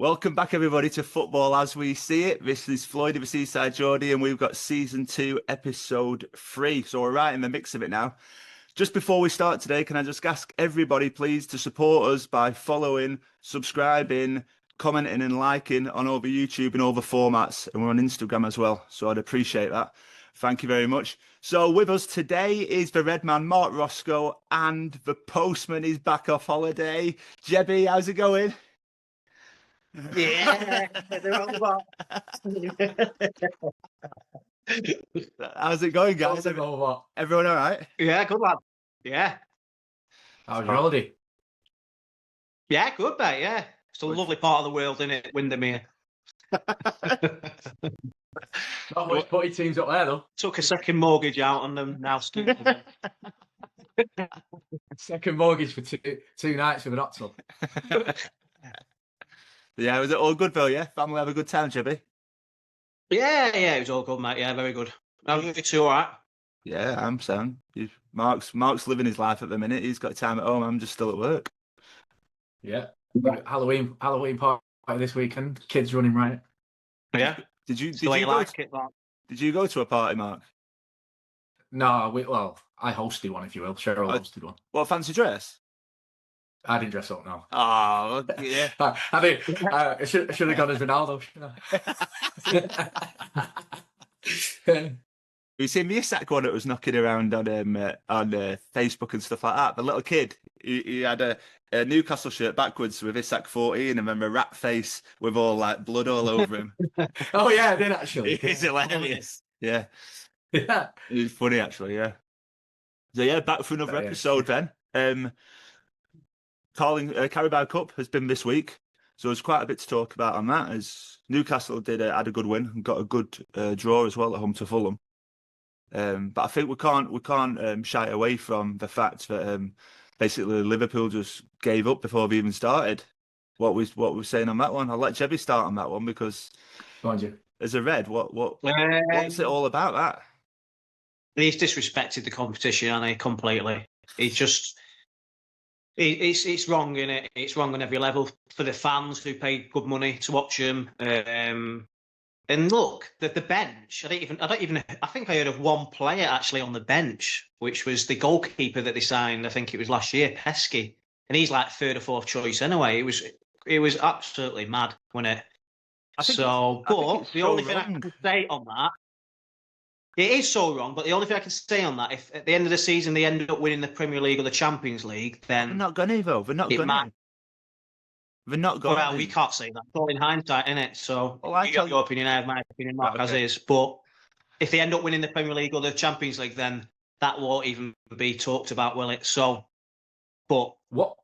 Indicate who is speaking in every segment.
Speaker 1: Welcome back, everybody, to Football As We See It. This is Floydy, the Seaside Geordie, and we've got Season 2, Episode 3. So we're right in the mix of it now. Just before we start today, can I just ask everybody, please, to support us by following, subscribing, commenting and liking on all the YouTube and all the formats. And we're on Instagram as well, so I'd appreciate that. Thank you very much. So with us today is the Red Man, Mark Roscoe, and the Postman is back off holiday. Jebby, how's it going?
Speaker 2: Yeah, they're on the
Speaker 1: How's it going, guys? Everyone all right?
Speaker 2: Yeah, good lad. Yeah.
Speaker 3: How's your holiday?
Speaker 2: Yeah, good, mate. Yeah. It's a lovely part of the world, isn't it? Windermere.
Speaker 3: Not much putty teams up there, though.
Speaker 2: Took a second mortgage out on them now.
Speaker 3: Second mortgage for two nights with an hot tub.
Speaker 1: Yeah, was it all good, though, yeah? Family have a good time, Jebby?
Speaker 2: Yeah, it was all good, mate. Yeah, very good. How are you two, all right?
Speaker 1: Yeah, I'm sound. Mark's living his life at the minute. He's got time at home. I'm just still at work.
Speaker 3: Yeah. Halloween party this weekend. Kids running riot.
Speaker 2: Yeah.
Speaker 1: Did you go to a party, Mark?
Speaker 3: No, I hosted one, if you will. Cheryl hosted one.
Speaker 1: What, fancy dress?
Speaker 3: I didn't dress up, no.
Speaker 1: Oh, yeah.
Speaker 3: I should have gone as Ronaldo, shouldn't I?
Speaker 1: You seen the Isak one that was knocking around on Facebook and stuff like that? The little kid, he had a Newcastle shirt backwards with Isak 14 and then a rat face with all like blood all over him.
Speaker 3: Oh yeah, I did actually.
Speaker 1: It's hilarious. Yeah.
Speaker 3: Yeah.
Speaker 1: It was funny actually, yeah. So yeah, back for another episode then. Carabao Cup has been this week, so there's quite a bit to talk about on that. As Newcastle had a good win and got a good draw as well at home to Fulham. But I think we can't shy away from the fact that basically Liverpool just gave up before we even started. What we're saying on that one? I'll let Jebby start on that one because as a Red, what's it all about that?
Speaker 2: He's disrespected the competition, hasn't he? Completely. It's wrong, innit? It's wrong on every level for the fans who paid good money to watch them. And look, the bench. I think I heard of one player actually on the bench, which was the goalkeeper that they signed. I think it was last year, Pesky, and he's like third or fourth choice anyway. It was absolutely mad, wasn't it? The only thing I can say on that, it is so wrong. But the only thing I can say on that, if at the end of the season they end up winning the Premier League or the Champions League, then
Speaker 1: they're not gonna though. They're not gonna. They're not going.
Speaker 2: Well, we can't say that. It's all in hindsight, innit? So you got your opinion, I have my opinion, Mark, as is. But if they end up winning the Premier League or the Champions League, then that won't even be talked about, will it? So, but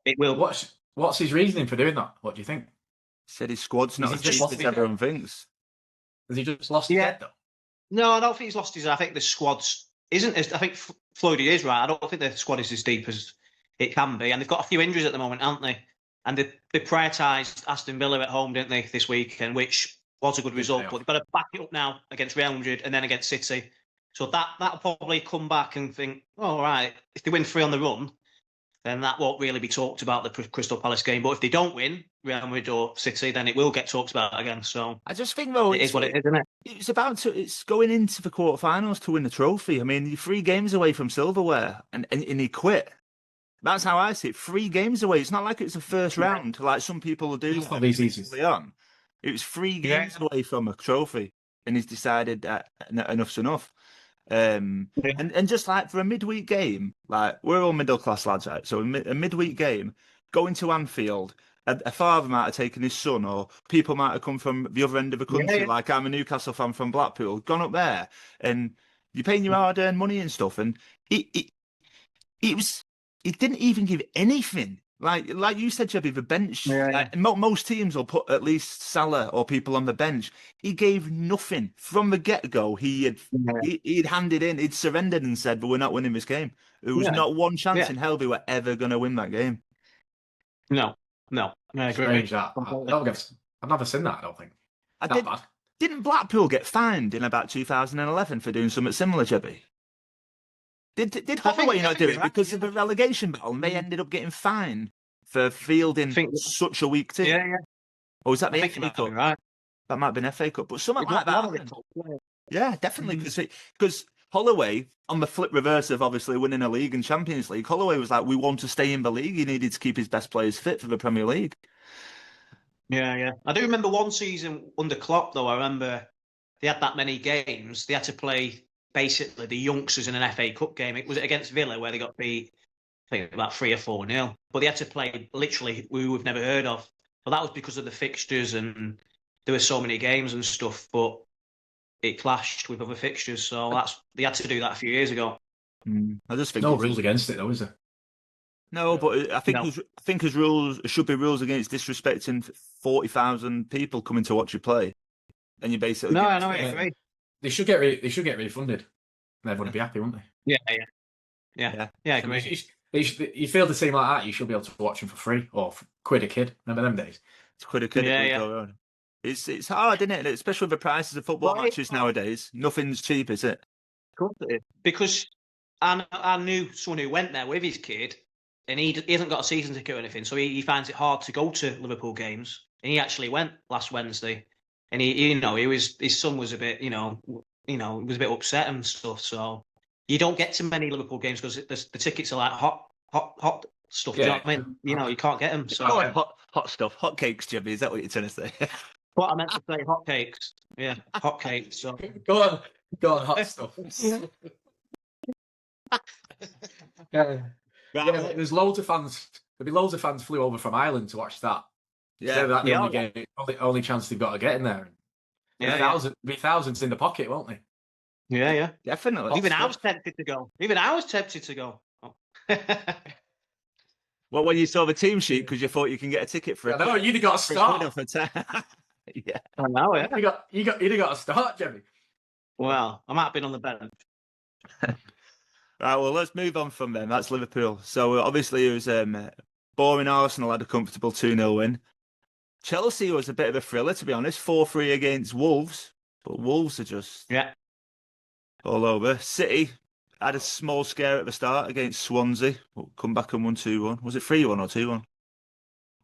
Speaker 2: it will.
Speaker 3: What's his reasoning for doing that? What do you think?
Speaker 1: He said his squad's not as deep as everyone thinks.
Speaker 3: Has he just lost his head, though?
Speaker 2: No, I don't think he's lost his head. I think the squad's isn't as. I think Floydy is right. I don't think the squad is as deep as it can be, and they've got a few injuries at the moment, haven't they? And they prioritised Aston Villa at home, didn't they, this weekend, which was a good result. But they've got to back it up now against Real Madrid and then against City. So that'll probably come back and think, all right, if they win 3 on the run, then that won't really be talked about, the Crystal Palace game. But if they don't win Real Madrid or City, then it will get talked about again. So
Speaker 1: I just think, though,
Speaker 2: it is what it is, isn't it?
Speaker 1: It's going into the quarterfinals to win the trophy. I mean, you're 3 games away from silverware and he quit. That's how I see it. 3 games away. It's not like it's a first round, like some people will do.
Speaker 3: It's not easy.
Speaker 1: On. It was 3 games away from a trophy, and he's decided that enough's enough. And just like for a midweek game, like we're all middle class lads, right? So a midweek game, going to Anfield, a father might have taken his son, or people might have come from the other end of the country. Like I'm a Newcastle fan from Blackpool, gone up there, and you're paying your hard-earned money and stuff, and it was. He didn't even give anything. Like you said, Jebby, the bench. Like, most teams will put at least Salah or people on the bench. He gave nothing from the get-go. He'd handed in, he'd surrendered and said, "But we're not winning this game." There was not one chance in hell they were ever going to win that game.
Speaker 2: No. I agree.
Speaker 3: I've never seen that. I don't think.
Speaker 1: Didn't Blackpool get fined in about 2011 for doing something similar, Jebby? Did Holloway not do it because of the relegation battle? And they ended up getting fined for fielding such a weak team.
Speaker 2: Yeah.
Speaker 1: Or was that the
Speaker 2: I think
Speaker 1: FA
Speaker 2: you might
Speaker 1: Cup?
Speaker 2: be right.
Speaker 1: That might have been FA Cup, but something like that
Speaker 2: One of the
Speaker 1: happened.
Speaker 2: top players.
Speaker 1: Yeah, definitely. Because Holloway, on the flip reverse of obviously winning a league and Champions League, Holloway was like, we want to stay in the league. He needed to keep his best players fit for the Premier League.
Speaker 2: Yeah. I do remember one season under Klopp, though. I remember they had that many games. They had to play basically the youngsters in an FA Cup game. Was it against Villa where they got beat, I think, about 3 or 4-0? But they had to play literally who we've never heard of. But that was because of the fixtures and there were so many games and stuff. But it clashed with other fixtures, so they had to do that a few years ago.
Speaker 1: I just think
Speaker 3: no rules against it, though, is there?
Speaker 1: No, but I think there's rules. Should be rules against disrespecting 40,000 people coming to watch you play, and you basically
Speaker 2: I agree.
Speaker 3: They should get refunded. And everyone would be happy, wouldn't they?
Speaker 2: Yeah. I agree.
Speaker 3: You feel a team like that, you should be able to watch them for free or for £1 a kid. Remember them days?
Speaker 1: It's quite a kid.
Speaker 2: Yeah.
Speaker 1: It's hard, isn't it? Especially with the prices of football matches nowadays. Nothing's cheap, is it?
Speaker 2: Of course it is. Because I knew someone who went there with his kid, and he hasn't got a season ticket or anything, so he finds it hard to go to Liverpool games. And he actually went last Wednesday, and his son was a bit, was a bit upset and stuff. So you don't get to many Liverpool games because the tickets are like hot stuff. Do you know what I mean? You can't get them. So
Speaker 1: hot stuff, hot cakes, Jebby. Is that what you're trying to say?
Speaker 2: What I meant to say, hot cakes. Yeah, hot cakes. So.
Speaker 3: Go on, hot stuff. Yeah, there's loads of fans. There'll be loads of fans flew over from Ireland to watch that.
Speaker 1: Yeah,
Speaker 3: so the only chance they've got to get in there. Be thousands in the pocket, won't they?
Speaker 2: Yeah,
Speaker 1: definitely.
Speaker 2: Even I was tempted to go. Oh.
Speaker 1: Well, when you saw the team sheet, because you thought you can get a ticket for it.
Speaker 3: No, you'd have got a start.
Speaker 1: Yeah,
Speaker 2: I know. Yeah,
Speaker 3: you'd have got a start, Jimmy.
Speaker 2: Well, I might have been on the bench.
Speaker 1: Right, well, let's move on from them. That's Liverpool. So, obviously, it was boring. Arsenal had a comfortable 2-0 win. Chelsea was a bit of a thriller, to be honest. 4-3 against Wolves. But Wolves are just all over. City had a small scare at the start against Swansea. But come back and won 2-1. Was it 3-1 or 2-1?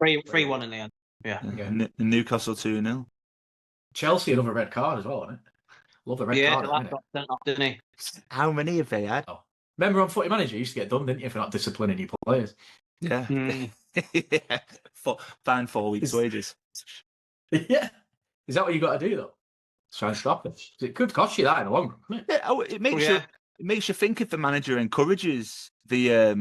Speaker 2: 3-1 in the end. Yeah.
Speaker 1: Newcastle 2-0.
Speaker 3: Chelsea, another red card as well, isn't it? Love the red card.
Speaker 2: Yeah, got sent off, didn't he?
Speaker 1: How many have they had?
Speaker 3: Oh. Remember on Footy Manager, you used to get done, didn't you, for not disciplining your players?
Speaker 1: Yeah. Yeah. Fine 4 weeks' wages.
Speaker 3: Yeah. Is that what you got to do, though? Try and stop it. It could cost you that in the long run.
Speaker 1: It makes you think if the manager encourages the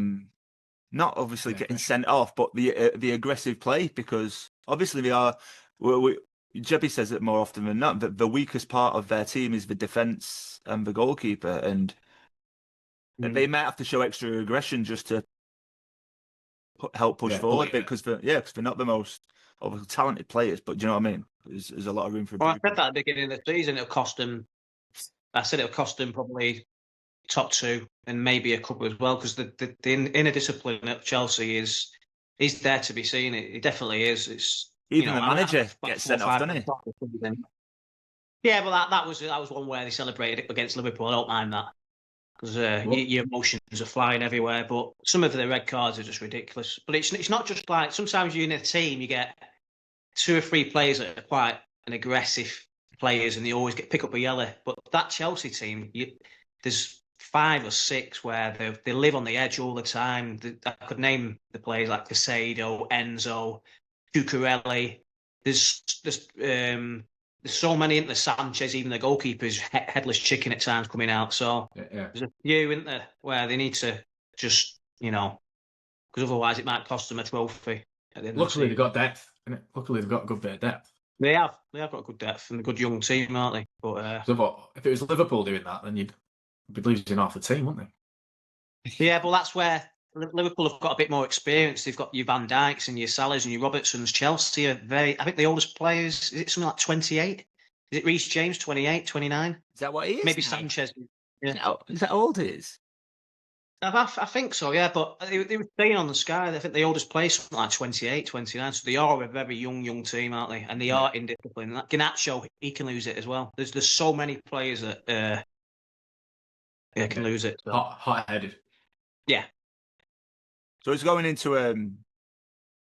Speaker 1: not obviously getting sent off, but the aggressive play, because obviously they are. Jebby says it more often than not that the weakest part of their team is the defence and the goalkeeper, and they might have to show extra aggression just to help push forward because they're not the most talented players, but do you know what I mean? There's a lot of room for.
Speaker 2: Well, I said that at the beginning of the season. It'll cost them. I said it'll cost them probably top 2 and maybe a couple as well, because the inner discipline at Chelsea is there to be seen. It definitely is. It's
Speaker 1: even the manager gets sent off, doesn't he?
Speaker 2: Yeah, but that was one where they celebrated it against Liverpool. I don't mind that because your emotions are flying everywhere. But some of the red cards are just ridiculous. But it's not just like sometimes you're in a team, you get 2 or 3 players that are quite an aggressive players, and they always pick up a yellow. But that Chelsea team, there's 5 or 6 where they live on the edge all the time. I could name the players like Casado, Enzo, Cucurelli. There's so many, isn't there? Sanchez, even the goalkeeper's headless chicken at times coming out. So there's a few, isn't there, where they need to just, because otherwise it might cost them a trophy.
Speaker 3: Luckily they've got depth. Luckily they've got a good bit of depth.
Speaker 2: They have got good depth and a good young team, aren't they? But
Speaker 3: if it was Liverpool doing that, then you'd be losing half the team, wouldn't they?
Speaker 2: Yeah, but that's where Liverpool have got a bit more experience. They've got your Van Dijks and your Salahs and your Robertsons. Chelsea are I think the oldest players, is it something like 28? Is it Reece James, 28, 29?
Speaker 1: Is that what he is?
Speaker 2: Maybe Sanchez. Yeah.
Speaker 1: Is that old he is?
Speaker 2: I think so, yeah. But they were saying on the Sky, I think the oldest player is something like 28, 29. So they are a very young team, aren't they? And they are in discipline. Garnacho, he can lose it as well. There's so many players that can lose it. So.
Speaker 3: Hot-headed.
Speaker 2: Yeah.
Speaker 1: So it's going into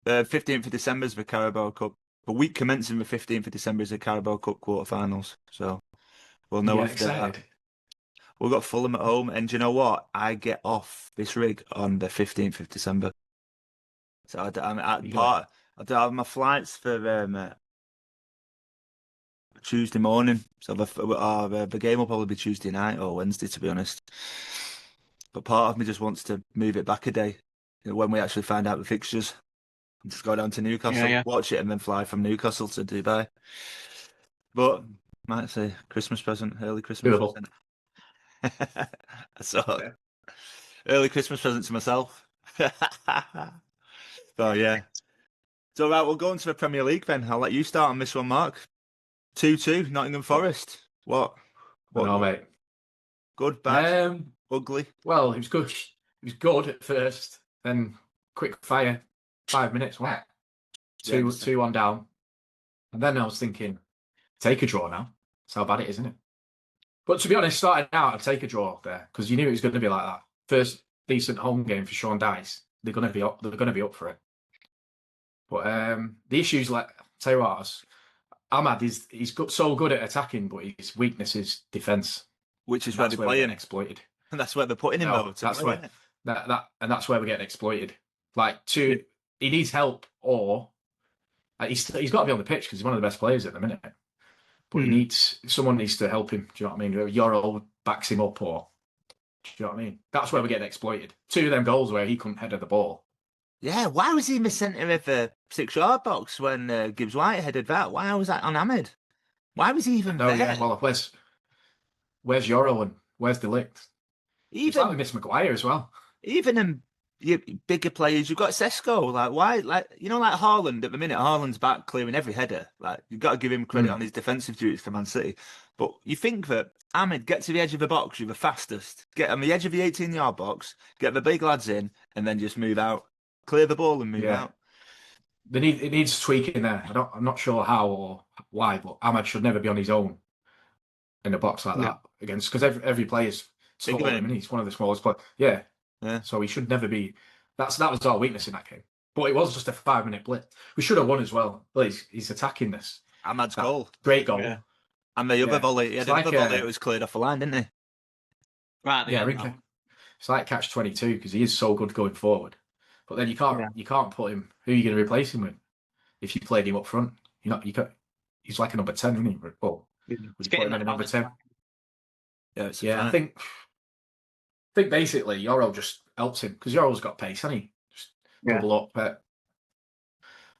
Speaker 1: the 15th of December is the Carabao Cup. the week commencing the 15th of December is the Carabao Cup quarterfinals. So we'll know after that. We've got Fulham at home, and do you know what? I get off this rig on the 15th of December. So I have my flights for Tuesday morning. So the game will probably be Tuesday night or Wednesday, to be honest. But part of me just wants to move it back a day, when we actually find out the fixtures. And just go down to Newcastle, watch it, and then fly from Newcastle to Dubai. But might say Christmas present, early Christmas present. So early Christmas present to myself. So yeah. So right, we'll go into the Premier League then. I'll let you start on this one, Mark. 2-2, Nottingham Forest. What?
Speaker 3: No, mate.
Speaker 1: Good, bad, ugly.
Speaker 3: Well, it was good. It was good at first. Then quick fire, 5 minutes. What? 2-1 down. And then I was thinking, take a draw now. That's how bad it is, isn't it? But to be honest, starting out, I'd take a draw there because you knew it was going to be like that. First decent home game for Sean Dice. They're going to be up. They're going to be up for it. But the issues, like tell you what, Ahmad he's got so good at attacking, but his weakness is defence,
Speaker 1: which is where they're playing
Speaker 3: exploited.
Speaker 1: And that's where they're putting him. Though,
Speaker 3: that's where that's where we're getting exploited. Like he needs help, or he's got to be on the pitch because he's one of the best players at the minute. But someone needs to help him. Do you know what I mean? Yoro backs him up, or do you know what I mean? That's where we're getting exploited. 2 of them goals where he couldn't header the ball.
Speaker 1: Yeah, why was he in the centre of the 6-yard box when Gibbs White headed that? Why was that on Ahmed? Why was he even there?
Speaker 3: Yeah, well, where's Yoro and where's De Ligt? It's like Miss Maguire as well.
Speaker 1: Even in bigger players, you've got Sesko. Like why? Like like Haaland at the minute. Haaland's back clearing every header. Like you've got to give him credit on his defensive duties for Man City. But you think that Ahmed, get to the edge of the box, you're the fastest. Get on the edge of the 18-yard box, get the big lads in, and then just move out. Clear the ball and move out.
Speaker 3: It needs tweaking there. I'm not sure how or why, but Ahmad should never be on his own in a box like that against, because every player's smaller than him. He's one of the smallest players. Yeah. So he should never be. That was our weakness in that game. But it was just a 5-minute blitz. We should have won as well. But he's attacking this.
Speaker 1: Ahmad's goal,
Speaker 3: great goal,
Speaker 1: and the other volley. He had another volley that was cleared off the line, didn't he?
Speaker 2: Right.
Speaker 3: It's like catch-22 because he is so good going forward. But then you can't put him. Who are you going to replace him with? If you played him up front, he's like a number 10, isn't he? Well, would you put him in a number 10?
Speaker 1: Yeah,
Speaker 3: I think basically Yoro just helps him because Yoro's got pace, hasn't he? Just double up.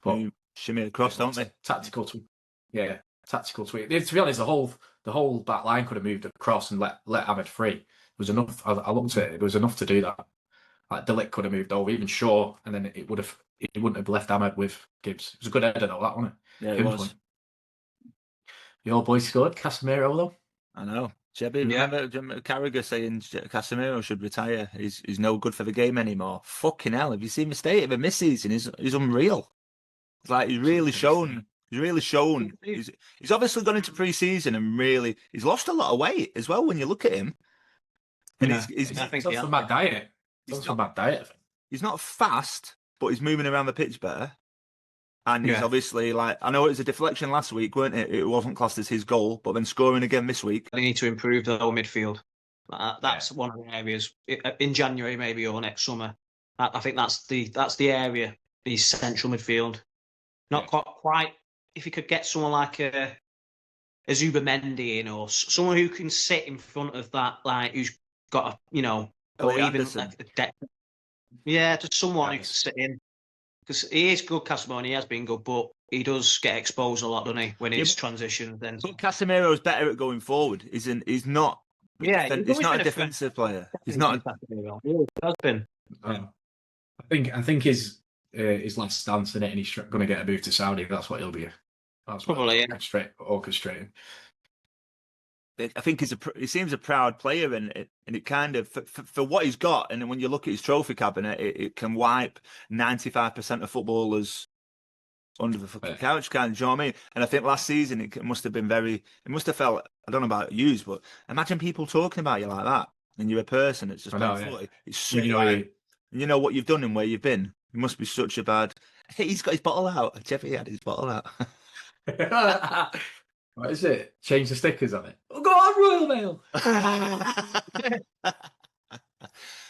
Speaker 3: But
Speaker 1: shimmy across, don't they?
Speaker 3: Tactical tweak. Yeah, tactical tweak. To be honest, the whole back line could have moved across and let Ahmed free. It was enough. I looked at it. It was enough to do that. Like De Ligt could have moved over, even Shaw, and then it wouldn't have left Ahmed with Gibbs. It was a good header though, that wasn't it?
Speaker 1: Yeah, it was.
Speaker 3: The old boy scored. Casemiro though.
Speaker 1: I know. Jebby, remember Carragher saying Casemiro should retire? He's no good for the game anymore. Fucking hell! Have you seen the state of him this season? He's unreal. It's like he's really shown. He's obviously gone into pre-season and he's lost a lot of weight as well. When you look at him, and he's
Speaker 3: on some bad diet. He's on bad diet. He's
Speaker 1: not fast, but he's moving around the pitch better. And he's obviously I know it was a deflection last week, weren't it? It wasn't classed as his goal, but then scoring again this week.
Speaker 2: They need to improve the whole midfield. That's one of the areas in January maybe or next summer. I think that's the area, the central midfield. Not quite. If you could get someone like a Zubamendi in, or someone who can sit in front of that, who's got or even just someone who can sit in. Because he is good, Casemiro, and he has been good, but he does get exposed a lot, doesn't he, when it's transition. Then,
Speaker 1: but Casemiro is better at going forward. He's not. He's not a defensive player. He's not.
Speaker 2: He has been.
Speaker 3: I think his last stance in it, and he's going to get a move to Saudi. That's what he'll be. That's probably orchestrating.
Speaker 1: I think he seems a proud player, and it kind of for what he's got. And when you look at his trophy cabinet, it can wipe 95% of footballers under the fucking couch, kind of. Do you know what I mean? And I think last season it must have been it must have felt. I don't know about you, but imagine people talking about you like that, and you're a person that's just playing footy. It's so and you know what you've done and where you've been. It must be such a bad. He's got his bottle out. Jebby had his bottle out.
Speaker 3: What is it? Change the stickers on it. Oh, go on, Royal Mail.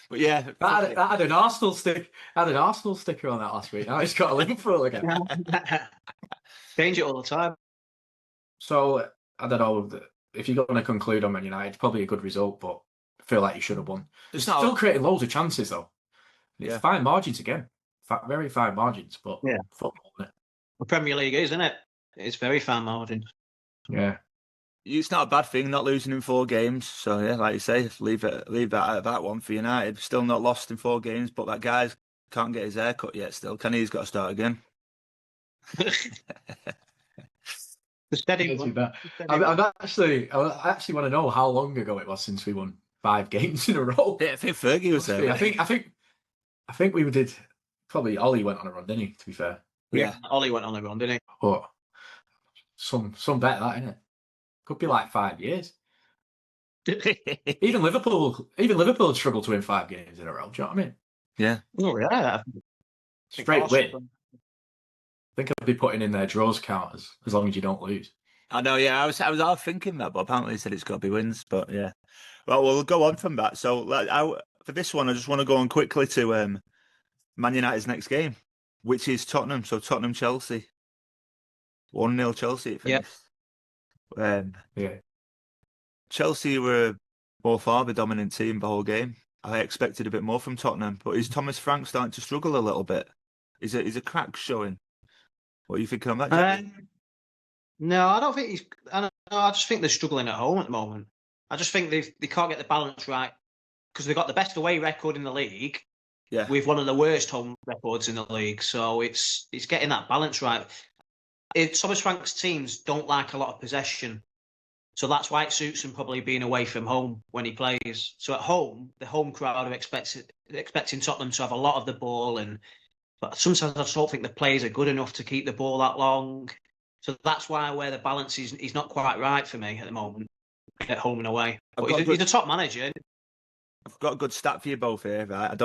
Speaker 1: But yeah,
Speaker 3: That had an Arsenal stick. Had an Arsenal sticker on that last week. Now it's got a Liverpool again.
Speaker 2: Change it all the time.
Speaker 3: So I don't know if you're going to conclude on Man United. It's probably a good result, but I feel like you should have won. It's still creating loads of chances though. It's fine margins again. Very fine margins, but football, isn't it?
Speaker 2: The Premier League is, isn't it? It's very fine margins.
Speaker 3: Yeah.
Speaker 1: It's not a bad thing not losing in 4 games. So yeah, like you say, leave that one for United. Still not lost in 4 games, but that guy can't get his hair cut yet. Still, can he? He's got to start again.
Speaker 2: The steady one.
Speaker 3: I actually want to know how long ago it was since we won 5 games in a row.
Speaker 1: Yeah, I think Fergie was there.
Speaker 3: I think we did. Probably Ollie went on a run, didn't he? To be fair.
Speaker 2: Yeah, Ollie went on a run, didn't he?
Speaker 3: But some bet that, innit? Could be like 5 years. Even Liverpool had struggled to win 5 games in a row. Do you know what I mean?
Speaker 1: Yeah.
Speaker 2: Oh yeah.
Speaker 3: Straight win. I think I'd be putting in their draws count as long as you don't lose.
Speaker 1: I know. Yeah, I was thinking that, but apparently they said it's got to be wins. But yeah. Well, we'll go on from that. So for this one, I just want to go on quickly to Man United's next game, which is Tottenham. So Tottenham-Chelsea. 1-0 Chelsea it finished.
Speaker 3: Yeah.
Speaker 1: Chelsea were by far the dominant team the whole game. I expected a bit more from Tottenham, but is Thomas Frank starting to struggle a little bit? Is a crack showing? What are you thinking of that?
Speaker 2: No, I don't think he's. I just think they're struggling at home at the moment. I just think they can't get the balance right because they've got the best away record in the league.
Speaker 1: Yeah,
Speaker 2: with one of the worst home records in the league. So it's getting that balance right. Thomas Frank's teams don't like a lot of possession. So that's why it suits him probably being away from home when he plays. So at home, the home crowd are expecting Tottenham to have a lot of the ball. But sometimes I just don't think the players are good enough to keep the ball that long. So that's where the balance is not quite right for me at the moment, at home and away. But he's a top manager.
Speaker 1: I've got a good stat for you both here, right? I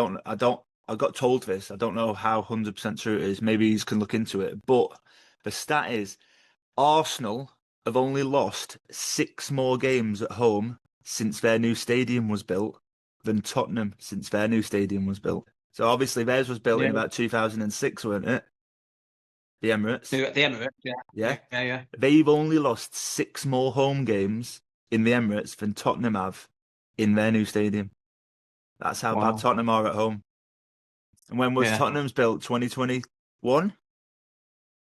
Speaker 1: got told this. I don't know how 100% true it is. Maybe you can look into it. But the stat is Arsenal have only lost 6 more games at home since their new stadium was built than Tottenham since their new stadium was built. So obviously theirs was built in about 2006, weren't it? The Emirates.
Speaker 2: The Emirates, yeah.
Speaker 1: They've only lost 6 more home games in the Emirates than Tottenham have in their new stadium. That's how bad Tottenham are at home. And when was Tottenham's built? 2021?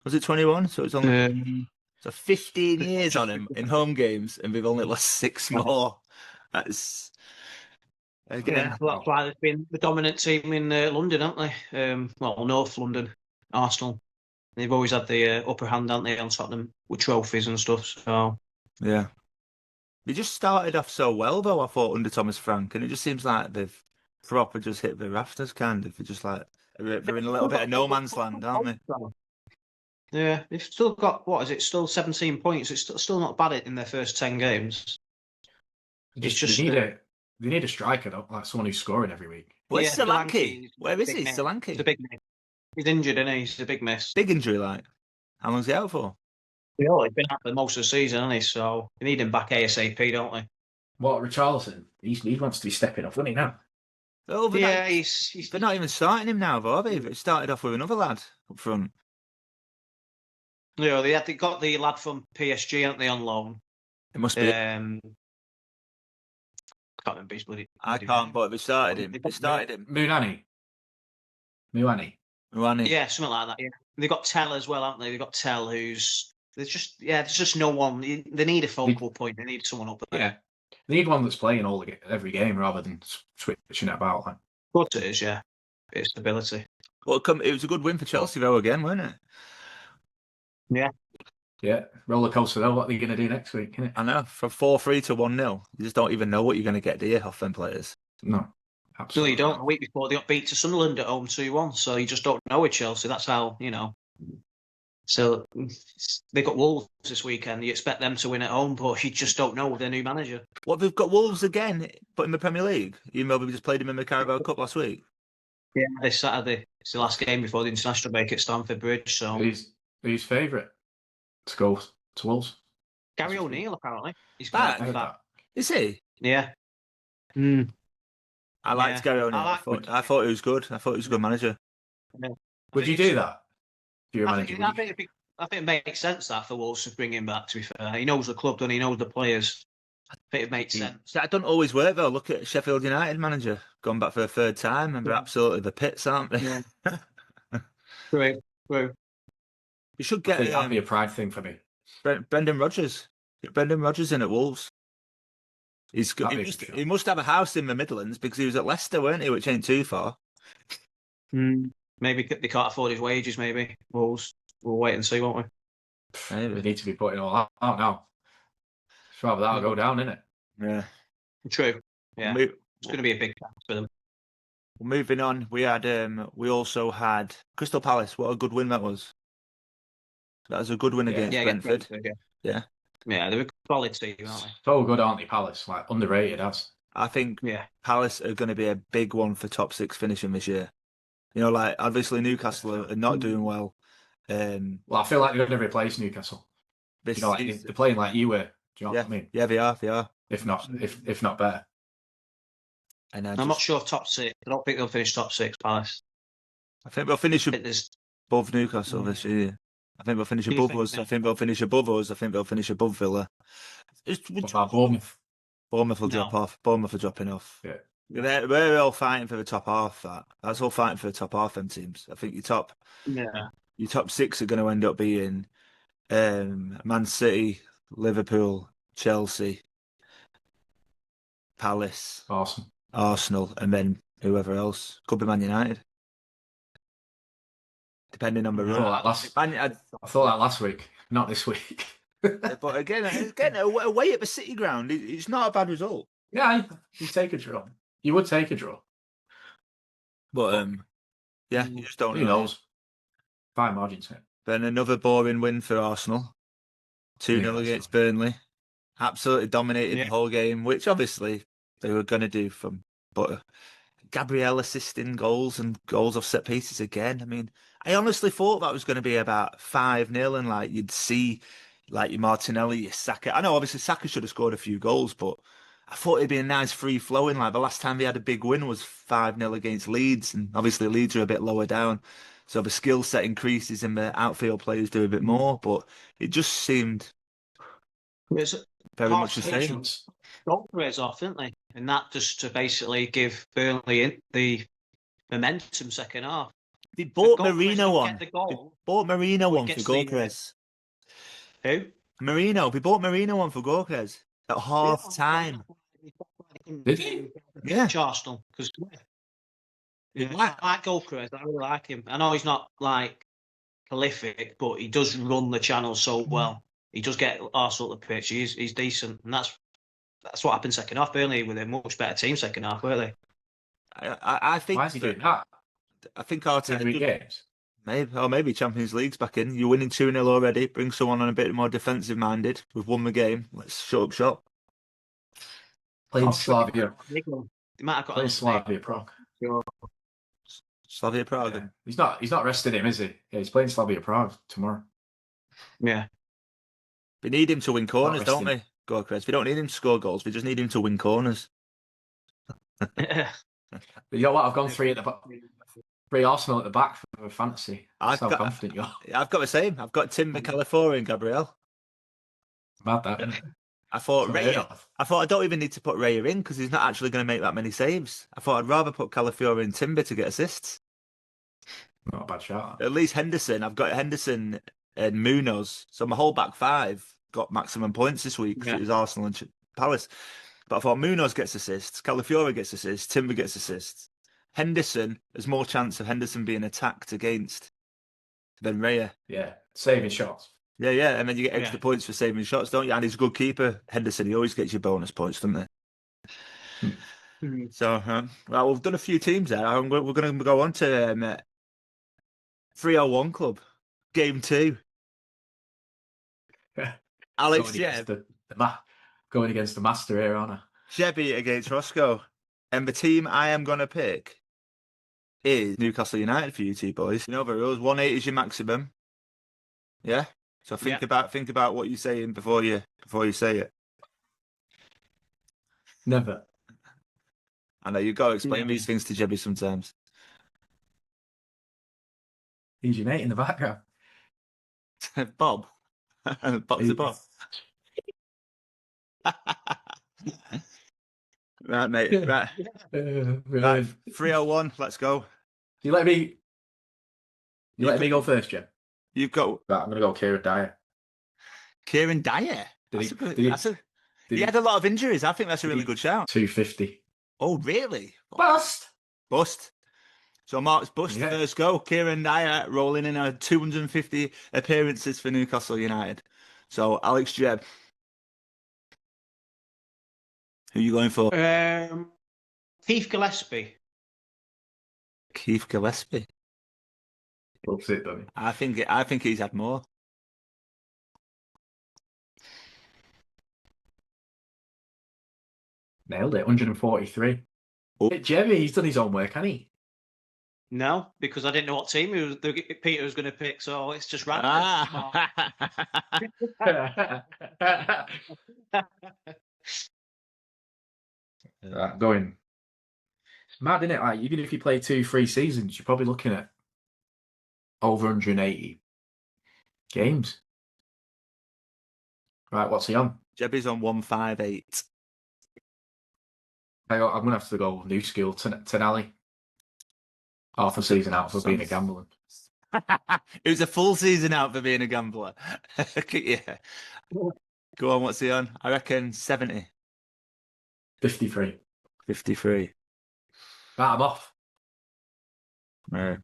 Speaker 1: Was it 21? So it's only 15 years on him in home games, and we've only lost 6 more. That's again.
Speaker 2: Yeah, that's why they've been the dominant team in London, haven't they? North London, Arsenal. They've always had the upper hand, haven't they, on Tottenham with trophies and stuff. So
Speaker 1: yeah. They just started off so well, though, I thought, under Thomas Frank, and it just seems like they've proper just hit the rafters, kind of. They're just like, they're in a little bit of no man's land, aren't they?
Speaker 2: Yeah, they've still got, still 17 points. It's still not bad in their first 10 games.
Speaker 3: It's just they need a striker, though, like someone who's scoring every week.
Speaker 1: Where's Solanke? Where is he, Solanke?
Speaker 2: He's a big miss. He's injured, isn't he? He's a big miss.
Speaker 1: Big injury, like? How long's he out for?
Speaker 2: He's been out for most of the season, hasn't he? So we need him back ASAP, don't we?
Speaker 3: What, Richarlison? He wants to be stepping up, doesn't he, now?
Speaker 1: Oh, they're not even starting him now, though, are they? They started off with another lad up front.
Speaker 2: Yeah, they got the lad from PSG, haven't they, on loan?
Speaker 1: It must be.
Speaker 2: I can't remember his bloody.
Speaker 1: I can't, but they started him.
Speaker 3: Muani.
Speaker 2: Yeah, something like that. Yeah, they got Tell as well, haven't they? They got Tell, who's there's just no one. They need a focal point. They need someone up there.
Speaker 3: Yeah, they need one that's playing every game rather than switching it about. Like.
Speaker 2: But it is, yeah, it's stability.
Speaker 1: Well, it was a good win for Chelsea though again, wasn't it?
Speaker 2: Yeah.
Speaker 3: Yeah, roller coaster though. What are you going to do next week? Innit?
Speaker 1: I know, from 4-3 to 1-0. You just don't even know what you're going to get, do you, off them players?
Speaker 3: No, absolutely.
Speaker 2: You don't. A week before they got beat to Sunderland at home 2-1, so you just don't know with Chelsea. That's how, So they got Wolves this weekend. You expect them to win at home, but you just don't know with their new manager.
Speaker 1: What, they've got Wolves again, but in the Premier League? Even though we just played them in the Carabao Cup last week?
Speaker 2: Yeah, this Saturday. It's the last game before the international break at Stamford Bridge. So
Speaker 3: who's favourite to go to Wolves?
Speaker 2: Gary O'Neill apparently he's
Speaker 1: Back?
Speaker 2: going back.
Speaker 1: Is he?
Speaker 2: Yeah.
Speaker 1: I liked Gary O'Neill. I thought he was good. I thought he was a good manager.
Speaker 2: Yeah.
Speaker 3: Would you do that? If you were
Speaker 2: I
Speaker 3: manager,
Speaker 2: think it makes sense that for Wolves to bring him back. To be fair, he knows the club, doesn't he? He knows the players. I think it makes sense.
Speaker 1: That don't always work though. Look at Sheffield United manager gone back for a third time, and they're absolutely the pits, aren't they?
Speaker 2: Yeah. True.
Speaker 1: You should get.
Speaker 3: That'd be a pride thing for me.
Speaker 1: Brendan Rodgers. Get Brendan Rodgers in at Wolves. He's good. He must have a house in the Midlands because he was at Leicester, weren't he? Which ain't too far.
Speaker 2: Maybe they can't afford his wages. Maybe Wolves. We'll wait and see, won't we?
Speaker 3: Maybe. We need to be putting all out now. It's rather that'll go down, isn't it?
Speaker 1: Yeah.
Speaker 2: True. Yeah. It's going to be a big chance for them.
Speaker 1: Moving on, we also had Crystal Palace. What a good win that was. That was a good win against Brentford. Yeah, they're a solid team, aren't they?
Speaker 3: So good, aren't they, Palace? Like underrated as.
Speaker 1: I think Palace are going to be a big one for top 6 finishing this year. You know, like obviously Newcastle are not doing well.
Speaker 3: Well, I feel like they're going to replace Newcastle. They're playing like you were. Do you know what I mean?
Speaker 1: Yeah, they are.
Speaker 3: If not better.
Speaker 1: And
Speaker 2: I'm not sure top 6. I don't think they'll finish top 6, Palace.
Speaker 1: I think they'll finish above Newcastle this year. I think they'll finish above us. I think they'll finish above us. I think they'll finish above Villa.
Speaker 3: What about Bournemouth?
Speaker 1: Bournemouth will drop off. Bournemouth are dropping off.
Speaker 3: Yeah.
Speaker 1: We're all fighting for the top half. That's all fighting for the top half. Them teams. I think your top 6 are going to end up being Man City, Liverpool, Chelsea, Palace, Arsenal, and then whoever else. Could be Man United, depending on the run.
Speaker 3: I thought that last week, not this week.
Speaker 1: But again, away at the City ground, it's not a bad result.
Speaker 3: Yeah, you take a draw. You would take a draw.
Speaker 1: But you just don't know.
Speaker 3: Who knows? Fine margins here.
Speaker 1: Then another boring win for Arsenal. 2-0 against Burnley. Absolutely dominated the whole game, which obviously they were going to do but Gabriel assisting goals and goals off set pieces again. I mean, I honestly thought that was going to be about 5-0 and like you'd see like your Martinelli, your Saka. I know obviously Saka should have scored a few goals, but I thought it'd be a nice free flowing. Like the last time they had a big win was 5-0 against Leeds, and obviously Leeds are a bit lower down. So the skill set increases and the outfield players do a bit more, but it just seemed very much the same.
Speaker 2: Goalkeepers off, didn't they? And that just to basically give Burnley the momentum second half.
Speaker 1: They bought Marino on. They bought Marino on for Gorkres.
Speaker 2: Who?
Speaker 1: Marino. They bought Marino on for Gorkres at half time.
Speaker 3: Did he?
Speaker 1: Yeah.
Speaker 2: Arsenal. Because I like Gorkres. I really like him. I know he's not like prolific, but he does run the channel so well. He does get Arsenal at the pitch. He's decent, and that's what happened second half. Burnley with a much better team second half, weren't they?
Speaker 1: I think.
Speaker 3: Why is he doing that?
Speaker 1: I think Arteta
Speaker 3: games.
Speaker 1: Maybe Champions League's back in. You're winning 2-0 already. Bring someone on a bit more defensive minded. We've won the game. Let's shut up shop.
Speaker 3: Playing Slavia.
Speaker 2: Playing
Speaker 3: Slavia Prague.
Speaker 1: Slavia Prague.
Speaker 3: Yeah. He's not resting him, is he? Yeah, he's playing Slavia Prague tomorrow.
Speaker 2: Yeah.
Speaker 1: We need him to win corners, don't we? Gorkres. We don't need him to score goals. We just need him to win corners.
Speaker 3: You know what? I've gone 3 at the back. 3 Arsenal at the back for fantasy. That's how confident you are.
Speaker 1: I've got the same. I've got Timber, Calafiori, and Gabriel.
Speaker 3: Mad that.
Speaker 1: I thought I don't even need to put Raya in because he's not actually going to make that many saves. I thought I'd rather put Calafiori and Timber to get assists.
Speaker 3: Not a bad shot.
Speaker 1: At least Henderson. I've got Henderson and Munoz. So my whole back 5 got maximum points this week because it was Arsenal and Palace. But I thought Munoz gets assists, Calafiori gets assists, Timber gets assists. Henderson, there's more chance of Henderson being attacked against than Raya.
Speaker 3: Yeah, saving shots.
Speaker 1: Yeah, and then you get extra points for saving shots, don't you? And he's a good keeper, Henderson. He always gets you bonus points, doesn't he? So, well, we've done a few teams there. We're going to go on to 301 Club, Game 2. Alex,
Speaker 3: going against the master here, aren't I?
Speaker 1: Jebby against Roscoe. And the team I am going to pick is Newcastle United for you two boys. You know the rules. 180 is your maximum. Yeah. So think about what you're saying before you say it.
Speaker 3: Never.
Speaker 1: I know you've got to explain these things to Jebby sometimes.
Speaker 3: He's your mate in the background.
Speaker 1: Bob. Bob's a Bob. Right, mate. Right. Right. 301. Let's go.
Speaker 3: You let me go first, Jim?
Speaker 1: You've got.
Speaker 3: Right, I'm going to go Kieran Dyer.
Speaker 1: Kieran Dyer. He had a lot of injuries. I think that's a really good shout.
Speaker 3: 250.
Speaker 1: Oh, really?
Speaker 3: Bust.
Speaker 1: So Mark's bust first go. Kieran Dyer rolling in 250 appearances for Newcastle United. So Alex Jebb, who are you going for?
Speaker 2: Keith Gillespie.
Speaker 1: Keith Gillespie.
Speaker 3: Loves it, doesn't he?
Speaker 1: I think he's had more.
Speaker 3: Nailed it. 143. Oh. Jebby, he's done his own work, hasn't he?
Speaker 2: No, because I didn't know what team Peter was going to pick, so it's just random.
Speaker 3: Going. It's mad, isn't it? Like, even if you play 2-3 seasons, you're probably looking at over 180 games. Right, what's he on?
Speaker 1: Jebby's on 158.
Speaker 3: I'm going to have to go new school, Tenali. Half a season out for being a gambler.
Speaker 1: It was a full season out for being a gambler. Yeah. Go on, what's he on? I reckon 70.
Speaker 3: 53.
Speaker 1: 53.
Speaker 3: Right, I'm off.
Speaker 1: Yeah.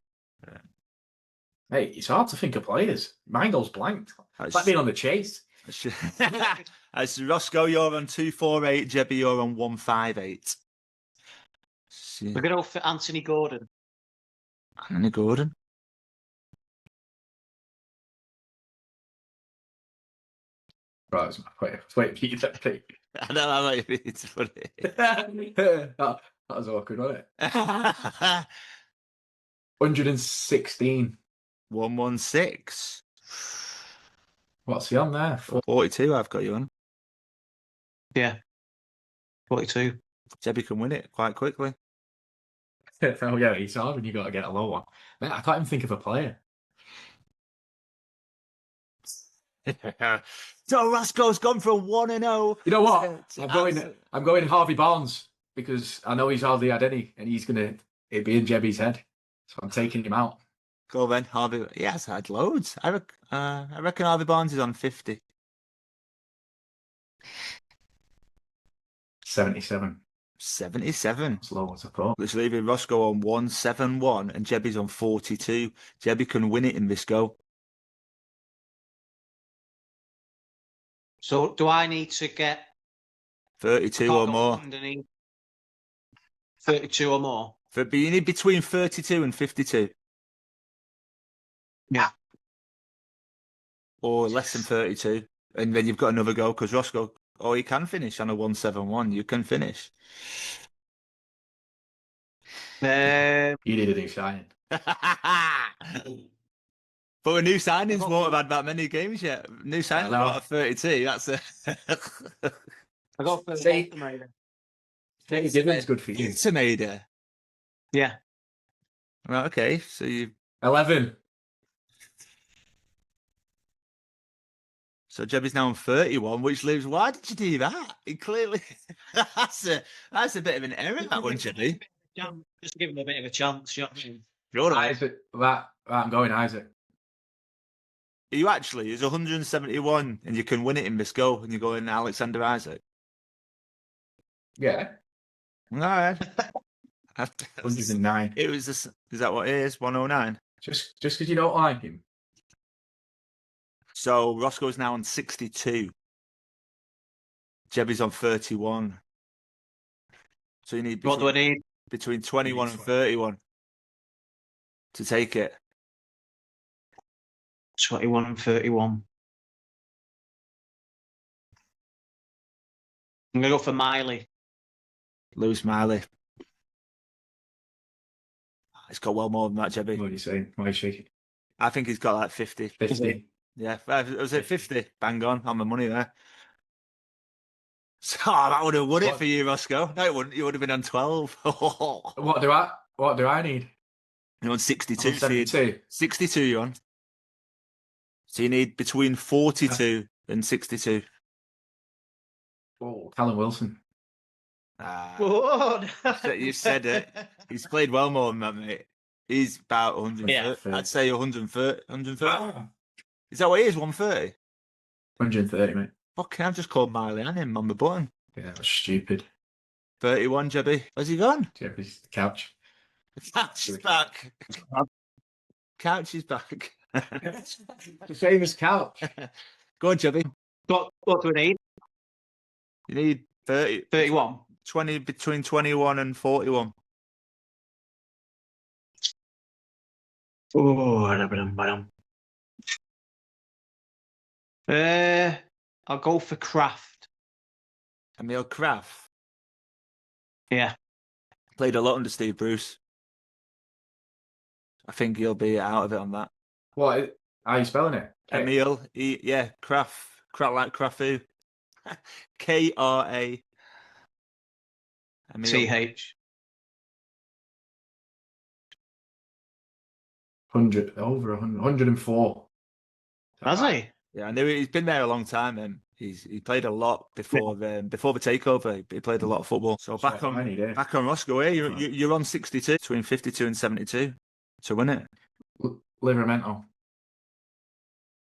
Speaker 3: Hey, it's hard to think of players. Mine goes blank. It's like being on the chase.
Speaker 1: As Roscoe, you're on 248. Jebby, you're on 158.
Speaker 2: We're going to go for Anthony Gordon.
Speaker 1: Anthony Gordon.
Speaker 3: Right, wait for you to pick.
Speaker 1: I know that might be funny.
Speaker 3: that was awkward, wasn't it? 116.
Speaker 1: 116.
Speaker 3: What's he on there?
Speaker 1: 42, I've got you on.
Speaker 2: Yeah. 42.
Speaker 1: Jebby can win it quite quickly.
Speaker 3: Oh, yeah, he's hard when you got to get a low one. Man, I can't even think of a player.
Speaker 1: So Roscoe's gone from 1-0.
Speaker 3: You know what? I'm going Harvey Barnes because I know he's hardly had any, and it'd be in Jebby's head. So I'm taking him out.
Speaker 1: Go then, Harvey. He has had loads. I reckon Harvey Barnes is on 50.
Speaker 3: 77.
Speaker 1: 77.
Speaker 3: That's low as I thought.
Speaker 1: Which leaving Roscoe on 171 and Jebby's on 42. Jebby can win it in this go.
Speaker 2: So do I need to get
Speaker 1: 32 or more?
Speaker 2: 32 or more?
Speaker 1: But you need between 32 and 52.
Speaker 2: Yeah.
Speaker 1: Or less than 32. And then you've got another go because Roscoe, you can finish on a 171. You can finish.
Speaker 3: You need a new signing.
Speaker 1: But a new signings won't have had that many games yet. New signings won't have 32. That's a...
Speaker 2: I got for Tomato.
Speaker 3: It's good for you.
Speaker 1: Tomato.
Speaker 2: Yeah.
Speaker 1: Right, okay. So you
Speaker 3: 11.
Speaker 1: So Jebby's now on 31, which leaves. Why did you do that? It clearly that's a bit of an error, that one, Jebby.
Speaker 2: Just give him a bit of a chance. You know what I mean?
Speaker 1: You're right.
Speaker 3: Isaac, I'm going Isaac.
Speaker 1: Are you actually? It's 171, and you can win it in this goal, and you're going Alexander Isaac.
Speaker 3: Yeah.
Speaker 1: All right.
Speaker 3: 109.
Speaker 1: It was. Is that what it is? 109.
Speaker 3: Just because you don't like him.
Speaker 1: So Roscoe's now on 62. Jebby's on 31. So you need.
Speaker 2: What do I need?
Speaker 1: Between 21 and 31 to take it.
Speaker 2: 21 and 31. I'm going to go for Miley.
Speaker 1: Lewis Miley. He's got well more than that, Jebby.
Speaker 3: What are you saying? Why are you shaking?
Speaker 1: I think he's got like 50.
Speaker 3: 50.
Speaker 1: Yeah, was it 50? Bang on the money there. So that would have won it for you, Roscoe. No, it wouldn't. You would have been on 12.
Speaker 3: What do I need?
Speaker 1: You're on 62.
Speaker 3: I'm on 72.
Speaker 1: 62 you're on. So you need between 42 and 62.
Speaker 3: Oh, Callum Wilson.
Speaker 1: You said it. He's played well more than that, mate. He's about 130.
Speaker 3: Yeah.
Speaker 1: I'd say 130. 130. Is that what he is? 130?
Speaker 3: 130, mate.
Speaker 1: Fucking, I've just called Miley and him on the button.
Speaker 3: Yeah, that's stupid.
Speaker 1: 31, Jebby. Where's he gone?
Speaker 3: Jebby's the couch.
Speaker 1: The couch is back. Couch is back.
Speaker 3: The famous couch.
Speaker 1: Go on, Jebby.
Speaker 2: What do we need?
Speaker 1: You need 30.
Speaker 2: 31.
Speaker 1: 20, between 21 and 41.
Speaker 2: Oh, I'll go for Kraft.
Speaker 1: Emil Kraft.
Speaker 2: Yeah.
Speaker 1: Played a lot under Steve Bruce. I think he'll be out of it on that.
Speaker 3: What? How are you spelling it?
Speaker 1: Emil, Kraft. Kraft like Krafu. K-R-A. Emil.
Speaker 2: CH.
Speaker 3: 100, over 100, 104.
Speaker 2: Has he?
Speaker 1: Yeah, I knew he's been there a long time, and he played a lot before the takeover. He played a lot of football. So back on Roscoe, you're on 62, between 52 and 72 to win it.
Speaker 3: Livermento.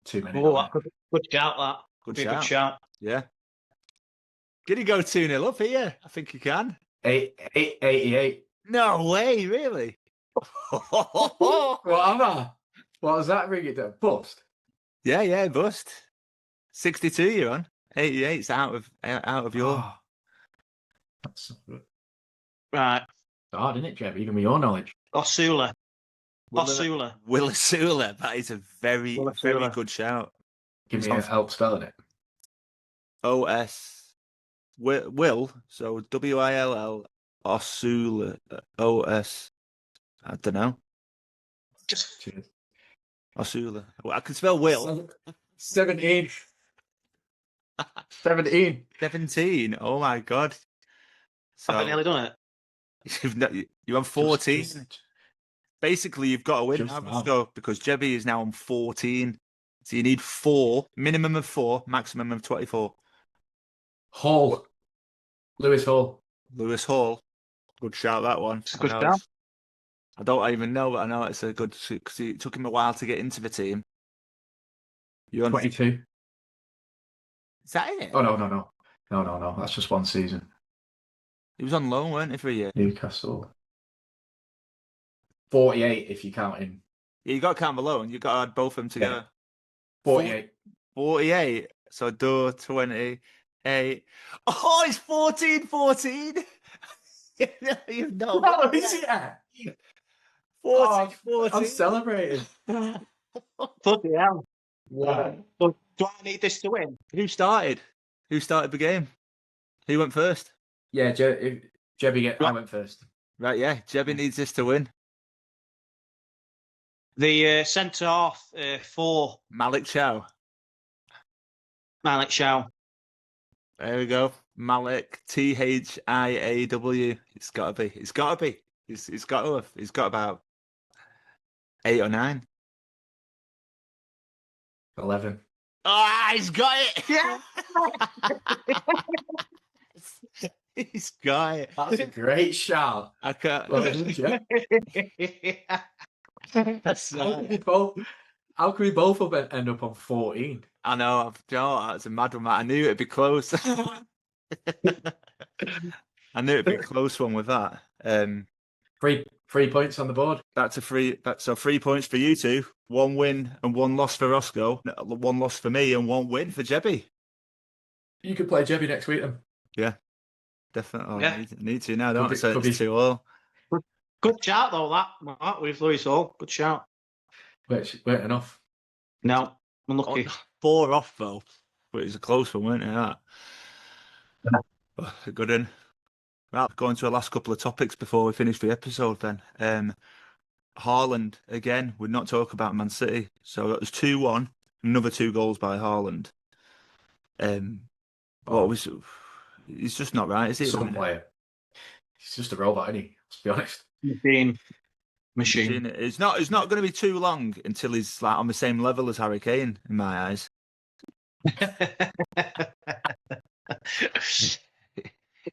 Speaker 3: 2 minutes.
Speaker 2: Oh, good shout, that.
Speaker 1: Good shout. Yeah. Can he go 2-0 up here? I think he can.
Speaker 3: 88.
Speaker 1: No way, really?
Speaker 3: What does that ring it down? Bust?
Speaker 1: Yeah, bust. 62 you're on. 88's out of your...
Speaker 3: Oh, that's
Speaker 2: right.
Speaker 3: hard, isn't it, Jeb? Even with your knowledge.
Speaker 2: Osula.
Speaker 1: Willisula. That is a very good shout.
Speaker 3: Give me help spelling it.
Speaker 1: O-S. Will, so W-I-L-L, Osula, O-S. I don't know.
Speaker 3: Cheers.
Speaker 1: Osula. Well, I can spell Will.
Speaker 3: 17. 17.
Speaker 1: 17. Oh my God. So
Speaker 2: I've nearly done it.
Speaker 1: You have 14. Basically, you've got to win now, because Jebby is now on 14. So you need 4, minimum of 4, maximum of 24.
Speaker 3: Hall. Lewis Hall.
Speaker 1: Good shout, that one.
Speaker 2: It's a good shout.
Speaker 1: I don't even know, but I know it's a good, because it took him a while to get into the team. You're on
Speaker 3: 22.
Speaker 1: Is that it?
Speaker 3: Oh, no. That's just one season.
Speaker 1: He was on loan, weren't he, for a year?
Speaker 3: Newcastle. 48 if you count in.
Speaker 1: Yeah, you got to count the loan. You got to add both of them together.
Speaker 3: 48.
Speaker 1: 48. So do 28. Oh, it's 14. You've not.
Speaker 3: No, is it?
Speaker 1: 14.
Speaker 3: I'm celebrating.
Speaker 2: Bloody hell. Wow. Do I need this to win?
Speaker 1: Who started the game? Who went first?
Speaker 3: Yeah, I went first.
Speaker 1: Right, yeah. Jebby needs this to win.
Speaker 2: The centre half for
Speaker 1: Malik Chow. There we go. Malik, Thiaw. It's got to be. He's got about 8 or 9.
Speaker 3: 11.
Speaker 1: Ah, he's got it. Yeah. He's got it.
Speaker 3: That's a great shout.
Speaker 1: I can't. That's
Speaker 3: how can we both end up on 14?
Speaker 1: I know. That's a mad one. I knew it'd be close. I knew it'd be a close one with that.
Speaker 3: 3 points on the board.
Speaker 1: That's 3 points for you two. 1 win and 1 loss for Roscoe. 1 loss for me and 1 win for Jebby.
Speaker 3: You could play Jebby next week then.
Speaker 1: Yeah, definitely.
Speaker 2: Yeah.
Speaker 1: I need to now, don't I? So
Speaker 3: could
Speaker 1: it's
Speaker 3: be.
Speaker 1: 2-all.
Speaker 2: Good shout though, that with Lewis Hall. Good shout.
Speaker 3: Wait enough.
Speaker 2: No, unlucky.
Speaker 1: 4 off though, but it's a close one, weren't it? That. Good in. Right, going to the last couple of topics before we finish the episode then. Haaland again. We're not talking about Man City, so that was 2-1. Another 2 goals by Haaland. What was? He's just not right, is he?
Speaker 3: Some player. He's just a robot, isn't he? Let's be honest.
Speaker 2: Machine.
Speaker 1: It's not going to be too long until he's like on the same level as Harry Kane in my eyes.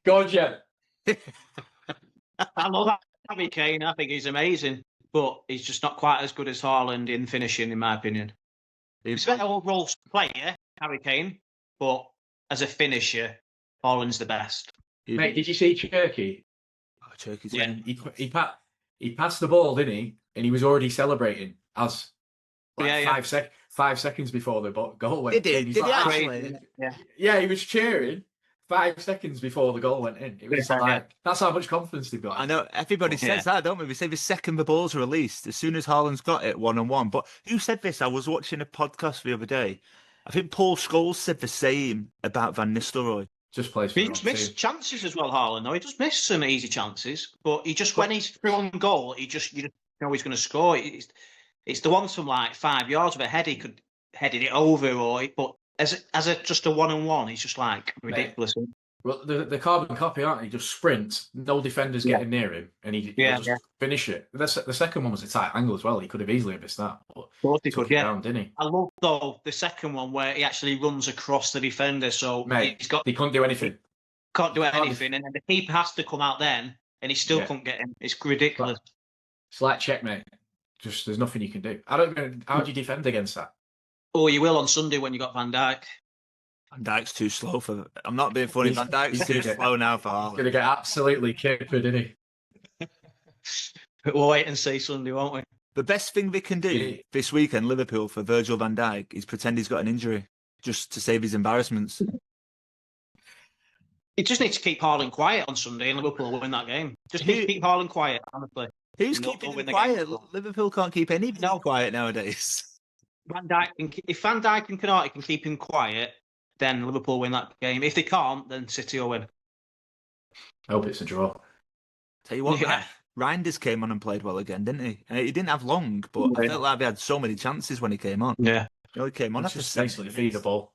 Speaker 3: Go on, Jeb.
Speaker 2: I love Harry Kane. I think he's amazing, but he's just not quite as good as Haaland in finishing, in my opinion. He's a better overall player, Harry Kane, but as a finisher, Haaland's the best.
Speaker 3: Mate, did you see Turkey?
Speaker 1: Oh, Turkey's
Speaker 3: He passed the ball, didn't he? And he was already celebrating as 5 seconds before the goal went in.
Speaker 1: Did he actually?
Speaker 3: Yeah, he was cheering 5 seconds before the goal went in. It was that's how much confidence they've got.
Speaker 1: I know everybody says that, don't we? We say the second the ball's released, as soon as Haaland's got it 1-on-1. But who said this? I was watching a podcast the other day. I think Paul Scholes said the same about Van Nistelrooy.
Speaker 3: Just plays for
Speaker 2: He just missed chances as well, Haaland. No, he just missed some easy chances, but when he's through on goal, you just know he's going to score. It's the ones from like 5 yards of a head he could headed it over, but as just a 1-on-1, he's just like ridiculous. Mate.
Speaker 3: Well, the carbon copy, aren't he? Just sprints, no defenders getting near him, and he'll just finish it. The second one was a tight angle as well. He could have easily missed that. But
Speaker 2: of course he could,
Speaker 3: down, didn't he?
Speaker 2: I love though the second one where he actually runs across the defender. So
Speaker 3: he couldn't do anything.
Speaker 2: Can't do anything, and then the keeper has to come out then, and he still couldn't get him. It's ridiculous.
Speaker 3: It's like checkmate. Just there's nothing you can do. How do you defend against that?
Speaker 2: Oh, you will on Sunday when you got Van Dijk.
Speaker 1: Van Dijk's too slow for. I'm not being funny. Van Dijk's too slow now for Haaland.
Speaker 3: He's going to get absolutely kicked, isn't he?
Speaker 2: We'll wait and see Sunday, won't we?
Speaker 1: The best thing they can do this weekend, Liverpool, for Virgil van Dijk is pretend he's got an injury just to save his embarrassments.
Speaker 2: He just needs to keep Haaland quiet on Sunday and Liverpool will win that game. Just keep Haaland quiet, honestly.
Speaker 1: Who's keeping him quiet? Liverpool can't keep anybody quiet nowadays.
Speaker 2: If Van Dijk and Konate can keep him quiet, then Liverpool win that game. If they can't, then City will win.
Speaker 3: I hope it's a draw.
Speaker 1: Tell you what, Reinders came on and played well again, didn't he? He didn't have long, but I felt like he had so many chances when he came on.
Speaker 2: Yeah.
Speaker 1: He came on
Speaker 3: after basically feed the ball.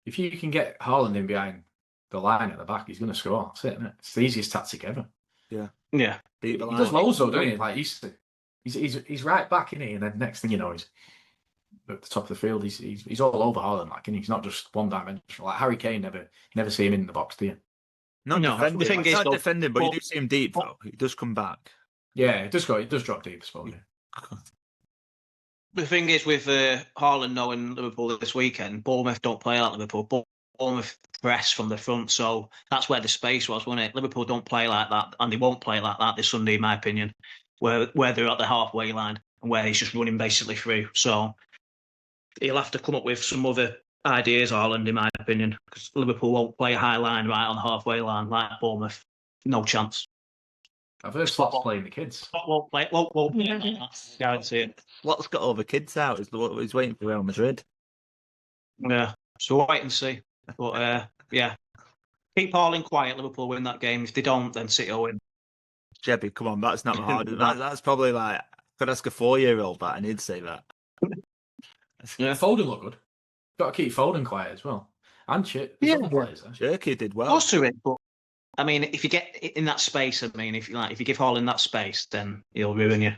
Speaker 3: If you can get Haaland in behind the line at the back, he's going to score. That's it, isn't it? It's the easiest tactic ever.
Speaker 1: Yeah.
Speaker 2: Yeah.
Speaker 3: He does loads though, doesn't he? Like he's right back, isn't he? And then next thing you know, he's at the top of the field. He's all over Haaland, like, and he's not just one dimensional. Like Harry Kane, never see him in the box, do you?
Speaker 1: Not defending, but you do see him deep though. He does come back.
Speaker 3: Yeah, it does drop deep, I suppose. Yeah.
Speaker 2: The thing is with Haaland knowing Liverpool this weekend, Bournemouth don't play like Liverpool. Bournemouth press from the front, so that's where the space was, wasn't it? Liverpool don't play like that, and they won't play like that this Sunday, in my opinion, where they're at the halfway line and where he's just running basically through. So he'll have to come up with some other ideas, Haaland, in my opinion, because Liverpool won't play a high line right on the halfway line like Bournemouth. No chance.
Speaker 3: I've heard Slot's playing the kids.
Speaker 2: Slot won't play. Won't guarantee it.
Speaker 1: Slot's got all the kids out. He's waiting for Real Madrid.
Speaker 2: Yeah, so we'll wait and see. But yeah, keep Haaland quiet. Liverpool win that game. If they don't, then City will win.
Speaker 1: Jebby, come on, that's not hard. That's probably like could ask a 4-year-old that, and he'd say that.
Speaker 3: Yeah, Foden looked good. Got to keep Foden quiet as well. And
Speaker 1: Cherky did well.
Speaker 2: Close to it, but I mean, if you get in that space, I mean, if you give Haaland that space, then he'll ruin you.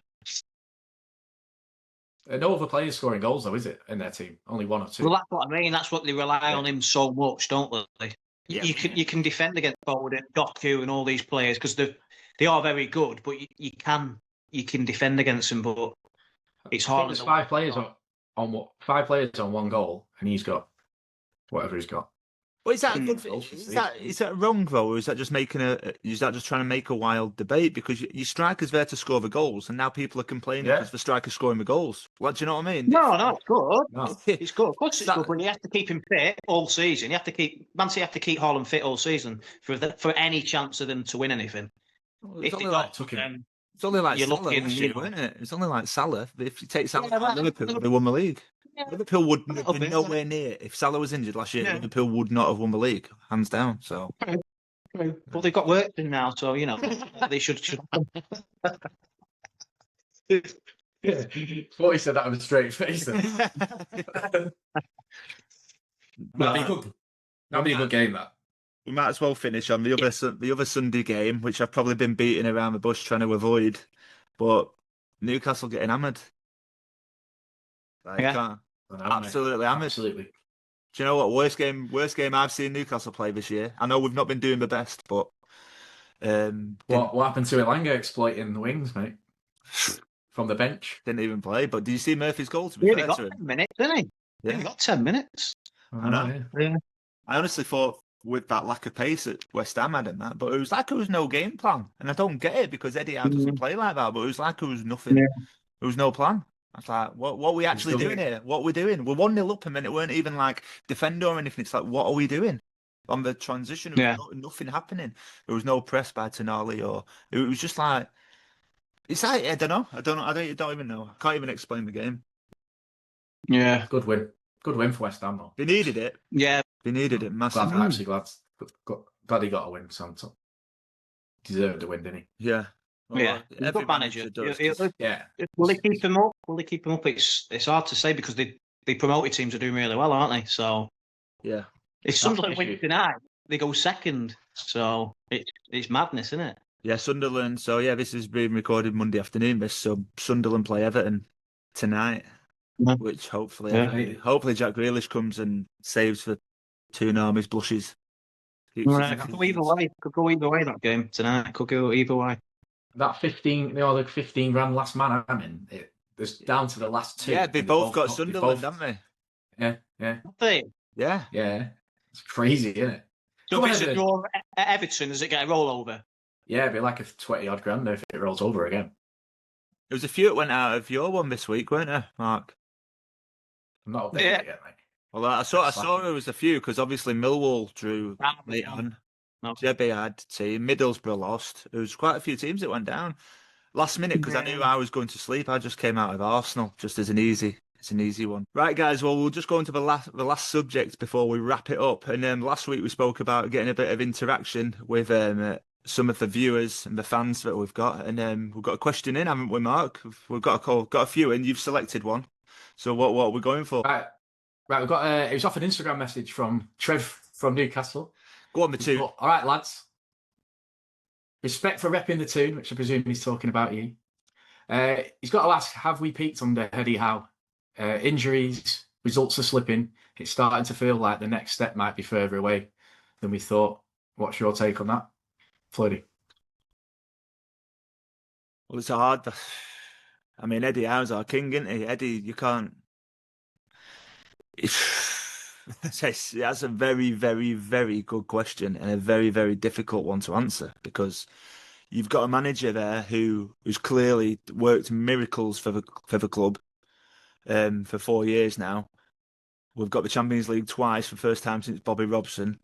Speaker 3: No other players scoring goals, though, is it, in their team? Only 1 or 2.
Speaker 2: Well, that's what I mean. That's what they rely on him so much, don't they? You can defend against Foden, Doku, and all these players because they are very good. But you can defend against them, but it's hard.
Speaker 3: There's 5 players on 5 players on 1 goal, and he's got whatever he's got.
Speaker 1: Well, is that a good thing? Is that wrong though, or is that just trying to make a wild debate? Because your striker's there to score the goals, and now people are complaining because the striker's scoring the goals. What do you know what I mean?
Speaker 2: No, it's good. No. It's good. Of course, it's good. But you have to keep him fit all season. You have to keep Haaland fit all season for any chance of them to win anything.
Speaker 1: Well, it's only like Salah, isn't it? It's only like Salah. If you take Salah out Liverpool, they won the league. Yeah. Liverpool would have been nowhere near. If Salah was injured last year, Liverpool would not have won the league, hands down. So,
Speaker 2: well, they've got work in now, so they should.
Speaker 3: Thought he said that with a straight face. That'd be good. That'd be a good game, that.
Speaker 1: We might as well finish on the other Sunday game, which I've probably been beating around the bush trying to avoid. But Newcastle getting hammered. Like,
Speaker 2: Yeah.
Speaker 1: Absolutely hammered.
Speaker 3: Absolutely.
Speaker 1: Do you know what? Worst game I've seen Newcastle play this year. I know we've not been doing the best, but
Speaker 3: what happened to Elanga exploiting the wings, mate? From the bench.
Speaker 1: Didn't even play. But did you see Murphy's goal? To be
Speaker 2: He
Speaker 1: fair
Speaker 2: got
Speaker 1: to him,
Speaker 2: 10 minutes, didn't he?
Speaker 1: Yeah.
Speaker 2: He got 10 minutes.
Speaker 1: I know.
Speaker 2: Yeah.
Speaker 1: I honestly thought with that lack of pace at West Ham had that, but it was like there was no game plan, and I don't get it because Eddie Howe doesn't play like that. But it was like there was nothing.
Speaker 2: Yeah.
Speaker 1: There was no plan. I was like, what are we actually doing here? What are we doing? We're 1-0 up, and then it weren't even like defend or anything. It's like, what are we doing? On the transition, there was nothing happening. There was no press by Tonali, or it was just like, it's like, I don't know. I don't even know. I can't even explain the game.
Speaker 2: Yeah.
Speaker 3: Good win for West Ham, though.
Speaker 1: They needed it.
Speaker 2: Yeah.
Speaker 1: They needed it massively.
Speaker 3: I'm actually glad he got a win. So deserved a win, didn't he?
Speaker 1: Yeah. Well,
Speaker 2: yeah. Good manager.
Speaker 3: Yeah.
Speaker 2: Will they keep him up? It's hard to say because the promoted teams are doing really well, aren't they? So
Speaker 1: yeah.
Speaker 2: If Sunderland win tonight, they go second. So it's madness, isn't it?
Speaker 1: Yeah, Sunderland. So yeah, this is being recorded Monday afternoon. So Sunderland play Everton tonight, which hopefully Jack Grealish comes and saves for Toon his blushes.
Speaker 2: Right. Could go either way that game tonight. Could go either way.
Speaker 3: That 15 grand last man I'm in. It's down to the last two.
Speaker 1: Yeah, they both got Sunderland, haven't they?
Speaker 3: Yeah.
Speaker 1: Yeah.
Speaker 3: Yeah. It's crazy, isn't it?
Speaker 2: So if it's a draw at Everton, does it get a rollover?
Speaker 3: Yeah, it'd be like a 20-odd grand if it rolls over again.
Speaker 1: There was a few that went out of your one this week, weren't there, Mark?
Speaker 3: I'm not updated yet, mate.
Speaker 1: Well, I saw there was a few because obviously Millwall drew late on. Jebby had team. Middlesbrough lost. There was quite a few teams that went down last minute because I knew I was going to sleep. I just came out of Arsenal just as an easy one. Right, guys. Well, we'll just go into the last subject before we wrap it up. And last week we spoke about getting a bit of interaction with some of the viewers and the fans that we've got. And we've got a question in, haven't we, Mark? We've got a few in. You've selected one. So what are we going for?
Speaker 3: Right, we've got it was off an Instagram message from Trev from Newcastle.
Speaker 1: Go on, the two.
Speaker 3: All right, lads. Respect for repping the tune, which I presume he's talking about you. He's got to ask, have we peaked under Eddie Howe? Injuries, results are slipping. It's starting to feel like the next step might be further away than we thought. What's your take on that, Floydy?
Speaker 1: Well, it's hard. I mean, Eddie Howe's our king, isn't he? Eddie, you can't... That's a very, very, very good question and a very, very difficult one to answer because you've got a manager there who's clearly worked miracles for the club for 4 years now. We've got the Champions League twice for the first time since Bobby Robson.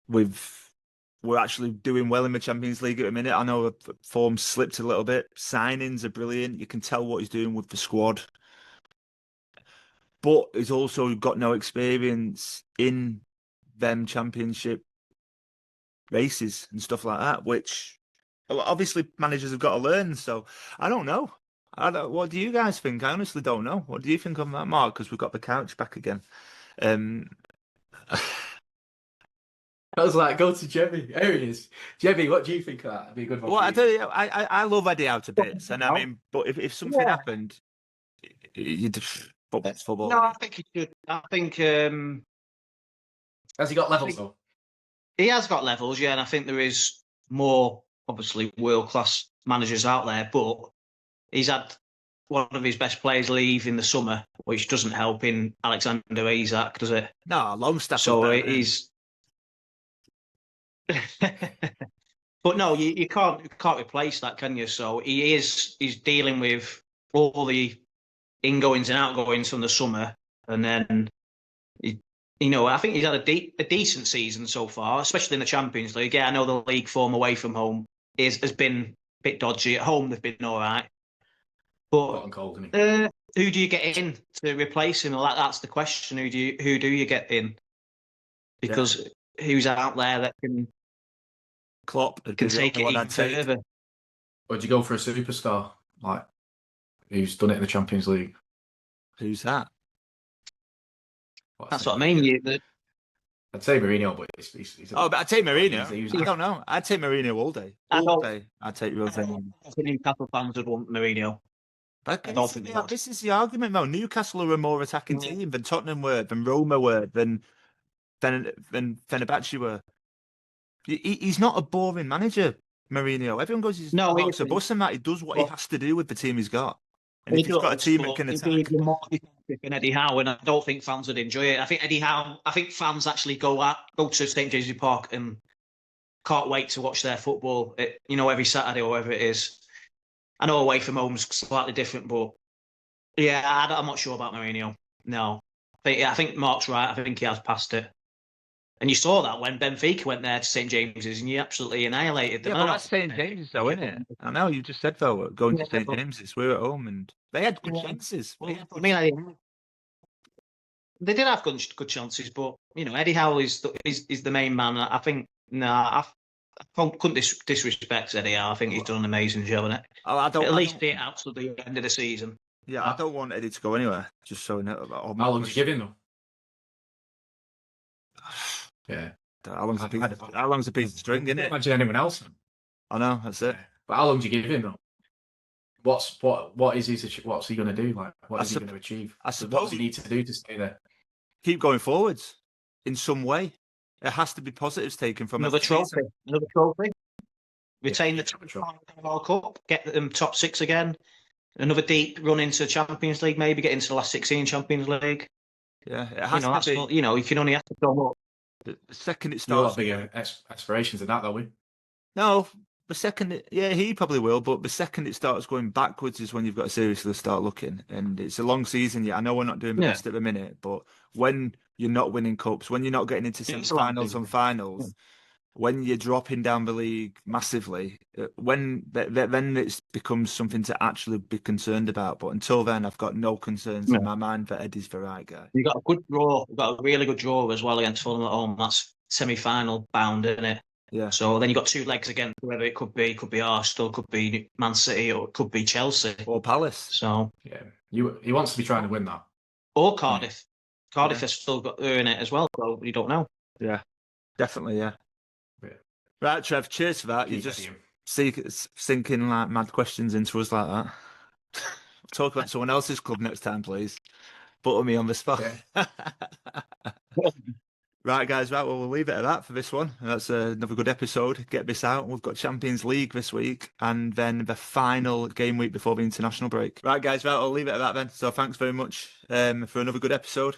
Speaker 1: We're actually doing well in the Champions League at the minute. I know the form slipped a little bit. Signings are brilliant. You can tell what he's doing with the squad. But he's also got no experience in them championship races and stuff like that, which obviously managers have got to learn. So I don't know. What do you guys think? I honestly don't know. What do you think on that, Mark? Because we've got the couch back again.
Speaker 3: I was like, go to Jebby. There he is. Jebby, what do you think of that? It'd be a good one.
Speaker 1: Well, I love Eddie Howe to bits, and I mean, but if something happened, that's football.
Speaker 2: No, I think he should. I think
Speaker 3: has he got levels though?
Speaker 2: He has got levels, yeah, and I think there is more obviously world-class managers out there, but he's had one of his best players leave in the summer, which doesn't help in Alexander Isak, does it?
Speaker 1: No, Longstaff.
Speaker 2: So he's. But no, you can't replace that, can you? So he's dealing with all the ingoings and outgoings from the summer, and then I think he's had a decent season so far, especially in the Champions League. Yeah, I know the league form away from home has been a bit dodgy. At home, they've been all right. But who do you get in to replace him? Well, that's the question. Who do you get in? Because who's out there that can
Speaker 1: Klopp
Speaker 2: can take it even further?
Speaker 3: Or do you go for a superstar like who's done it in the Champions League.
Speaker 1: Who's that?
Speaker 2: That's what I mean.
Speaker 3: I'd say Mourinho, but he's
Speaker 1: but I'd take Mourinho.
Speaker 3: He's
Speaker 1: I don't know. I'd take Mourinho all day. All day. I'd take Rose.
Speaker 2: I think Newcastle fans would want Mourinho.
Speaker 1: But
Speaker 2: I don't think they would.
Speaker 1: this is the argument, though. Newcastle are a more attacking team than Tottenham were, than Roma were, than Fenerbahce were. He's not a boring manager, Mourinho. Everyone goes, he's parks a bus and that. He does what he has to do with the team he's got. And if he's got a team that can attack...
Speaker 2: more than Eddie Howe, and I don't think fans would enjoy it. I think fans actually go to St James's Park and can't wait to watch their football, every Saturday or whatever it is. I know away from home's slightly different, but yeah, I'm not sure about Mourinho. No. I think Mark's right. I think he has passed it. And you saw that when Benfica went there to St James's and you absolutely annihilated them.
Speaker 1: Yeah, but that's St James's, though, isn't it? I know, you just said, though, going to St James's, we're at home and they had good chances.
Speaker 2: They did have good chances, but, Eddie Howe is the main man. I think, I couldn't disrespect Eddie Howe. I think he's done an amazing job in it. At least see it out to the end of the season.
Speaker 1: Yeah, I don't want Eddie to go anywhere. Just so
Speaker 3: how long do you give him, though? Yeah.
Speaker 1: How long's a piece of string, isn't it?
Speaker 3: Imagine anyone else.
Speaker 1: I know, that's it.
Speaker 3: But how long do you give him, though? What's he going to do? Like, what is he going to achieve?
Speaker 1: I suppose.
Speaker 3: What does he need to do to stay there?
Speaker 1: Keep going forwards in some way. There has to be positives taken from
Speaker 2: another trophy. Retain the World Cup. Get them top 6 again. Another deep run into Champions League. Maybe get into the last 16 Champions League.
Speaker 1: Yeah, it has to be.
Speaker 2: You can only have to go up.
Speaker 1: The second it starts,
Speaker 3: you've got bigger aspirations than that, though, we.
Speaker 1: No, the second, he probably will. But the second it starts going backwards is when you've got to seriously start looking. And it's a long season. Yeah, I know we're not doing the best at the minute, but when you're not winning cups, when you're not getting into semi-finals and finals, when you're dropping down the league massively, then it becomes something to actually be concerned about. But until then, I've got no concerns in my mind that Eddie's the right guy.
Speaker 2: You got a good draw. You got a really good draw as well against Fulham at home. That's semi-final bound, isn't it?
Speaker 1: Yeah.
Speaker 2: So then you got 2 legs again. Whether it could be Arsenal, could be Man City, or it could be Chelsea
Speaker 1: or Palace.
Speaker 2: So
Speaker 3: yeah, he wants to be trying to win that.
Speaker 2: Or Cardiff. Cardiff has still got in it as well. So you don't know.
Speaker 1: Yeah, definitely. Yeah. Right, Trev, cheers for that. You're just sinking like mad questions into us like that. Talk about someone else's club next time, please. Butter me on the spot. Yeah. Right, guys, well, we'll leave it at that for this one. That's another good episode. Get this out. We've got Champions League this week and then the final game week before the international break. Right, guys, well, I'll leave it at that then. So thanks very much for another good episode.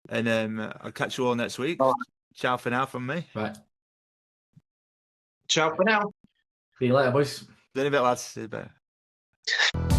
Speaker 1: And I'll catch you all next week. Oh. Ciao for now from me.
Speaker 3: Right.
Speaker 2: Ciao for now.
Speaker 3: See you later, boys.
Speaker 1: See you in a bit, lads. See you later.